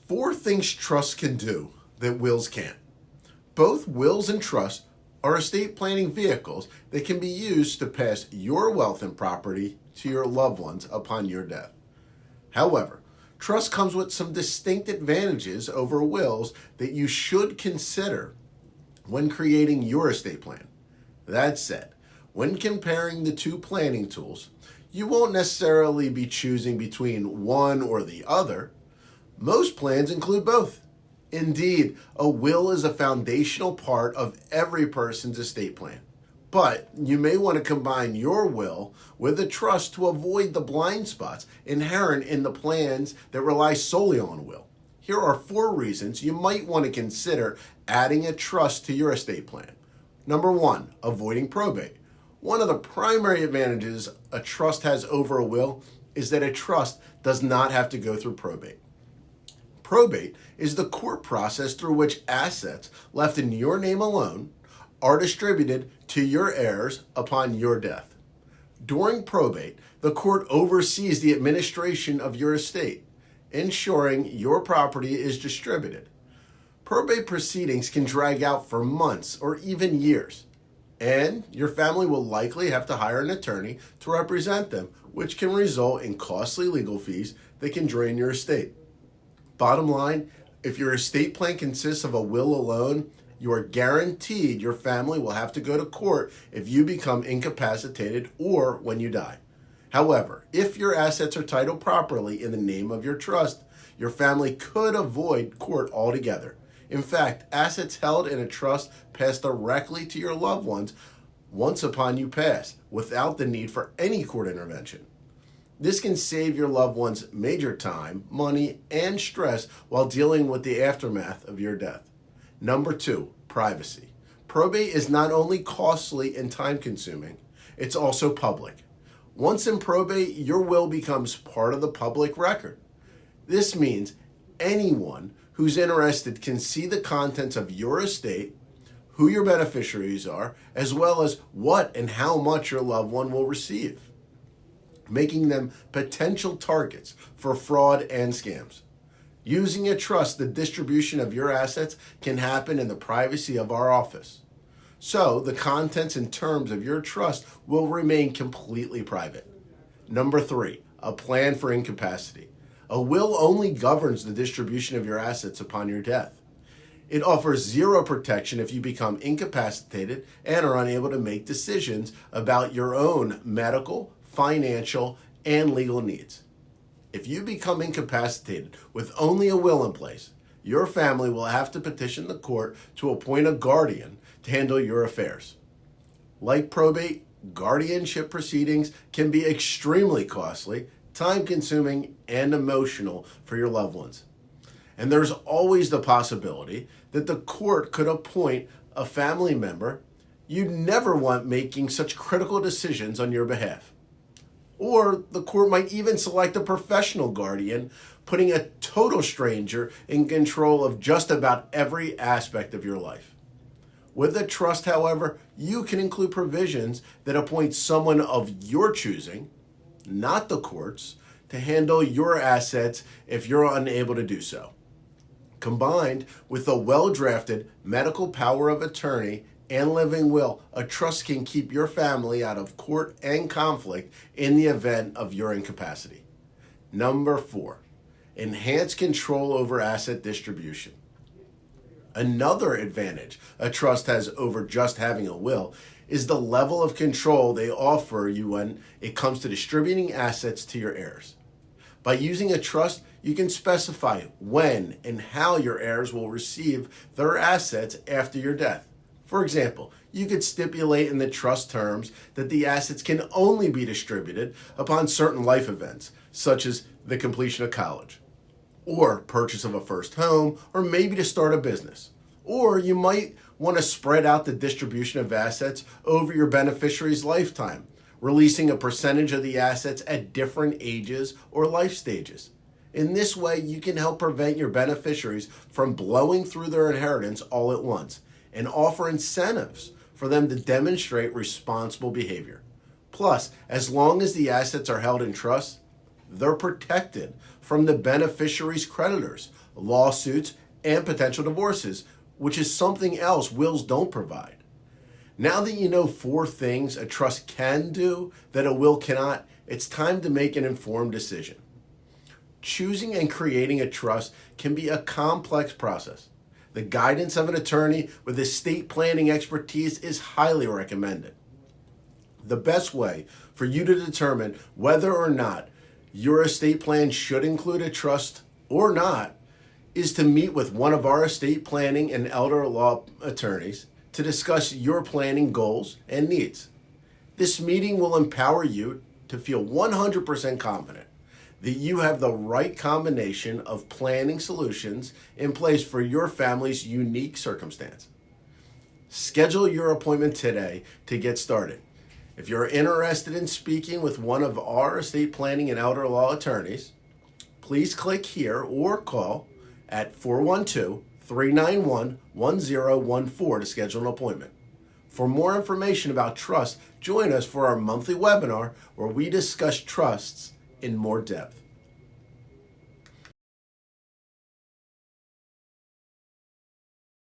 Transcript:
Four things trusts can do that wills can't. Both wills and trusts are estate planning vehicles that can be used to pass your wealth and property to your loved ones upon your death. However, trust comes with some distinct advantages over wills that you should consider when creating your estate plan. That said, when comparing the two planning tools, you won't necessarily be choosing between one or the other. Most plans include both. Indeed, a will is a foundational part of every person's estate plan. But you may want to combine your will with a trust to avoid the blind spots inherent in the plans that rely solely on a will. Here are 4 reasons you might want to consider adding a trust to your estate plan. Number 1, avoiding probate. One of the primary advantages a trust has over a will is that a trust does not have to go through probate. Probate is the court process through which assets left in your name alone are distributed to your heirs upon your death. During probate, the court oversees the administration of your estate, ensuring your property is distributed. Probate proceedings can drag out for months or even years, and your family will likely have to hire an attorney to represent them, which can result in costly legal fees that can drain your estate. Bottom line, if your estate plan consists of a will alone, you are guaranteed your family will have to go to court if you become incapacitated or when you die. However, if your assets are titled properly in the name of your trust, your family could avoid court altogether. In fact, assets held in a trust pass directly to your loved ones once upon you pass, without the need for any court intervention. This can save your loved ones major time, money, and stress while dealing with the aftermath of your death. Number 2, privacy. Probate is not only costly and time-consuming, it's also public. Once in probate, your will becomes part of the public record. This means anyone who's interested can see the contents of your estate, who your beneficiaries are, as well as what and how much your loved one will receive, making them potential targets for fraud and scams. Using a trust, the distribution of your assets can happen in the privacy of our office. So, the contents and terms of your trust will remain completely private. Number 3, a plan for incapacity. A will only governs the distribution of your assets upon your death. It offers zero protection if you become incapacitated and are unable to make decisions about your own medical, financial, and legal needs. If you become incapacitated with only a will in place, your family will have to petition the court to appoint a guardian to handle your affairs. Like probate, guardianship proceedings can be extremely costly, time-consuming, and emotional for your loved ones. And there's always the possibility that the court could appoint a family member you'd never want making such critical decisions on your behalf. Or the court might even select a professional guardian, putting a total stranger in control of just about every aspect of your life. With a trust, however, you can include provisions that appoint someone of your choosing, not the court's, to handle your assets if you're unable to do so. Combined with a well-drafted medical power of attorney and living will, a trust can keep your family out of court and conflict in the event of your incapacity. Number 4, enhanced control over asset distribution. Another advantage a trust has over just having a will is the level of control they offer you when it comes to distributing assets to your heirs. By using a trust, you can specify when and how your heirs will receive their assets after your death. For example, you could stipulate in the trust terms that the assets can only be distributed upon certain life events, such as the completion of college, or purchase of a first home, or maybe to start a business. Or you might want to spread out the distribution of assets over your beneficiary's lifetime, releasing a percentage of the assets at different ages or life stages. In this way, you can help prevent your beneficiaries from blowing through their inheritance all at once and offer incentives for them to demonstrate responsible behavior. Plus, as long as the assets are held in trust, they're protected from the beneficiary's creditors, lawsuits, and potential divorces, which is something else wills don't provide. Now that you know 4 things a trust can do that a will cannot, it's time to make an informed decision. Choosing and creating a trust can be a complex process. The guidance of an attorney with estate planning expertise is highly recommended. The best way for you to determine whether or not your estate plan should include a trust or not is to meet with one of our estate planning and elder law attorneys to discuss your planning goals and needs. This meeting will empower you to feel 100% confident that you have the right combination of planning solutions in place for your family's unique circumstance. Schedule your appointment today to get started. If you're interested in speaking with one of our estate planning and elder law attorneys, please click here or call at 412-391-1014 to schedule an appointment. For more information about trust, join us for our monthly webinar where we discuss trusts in more depth.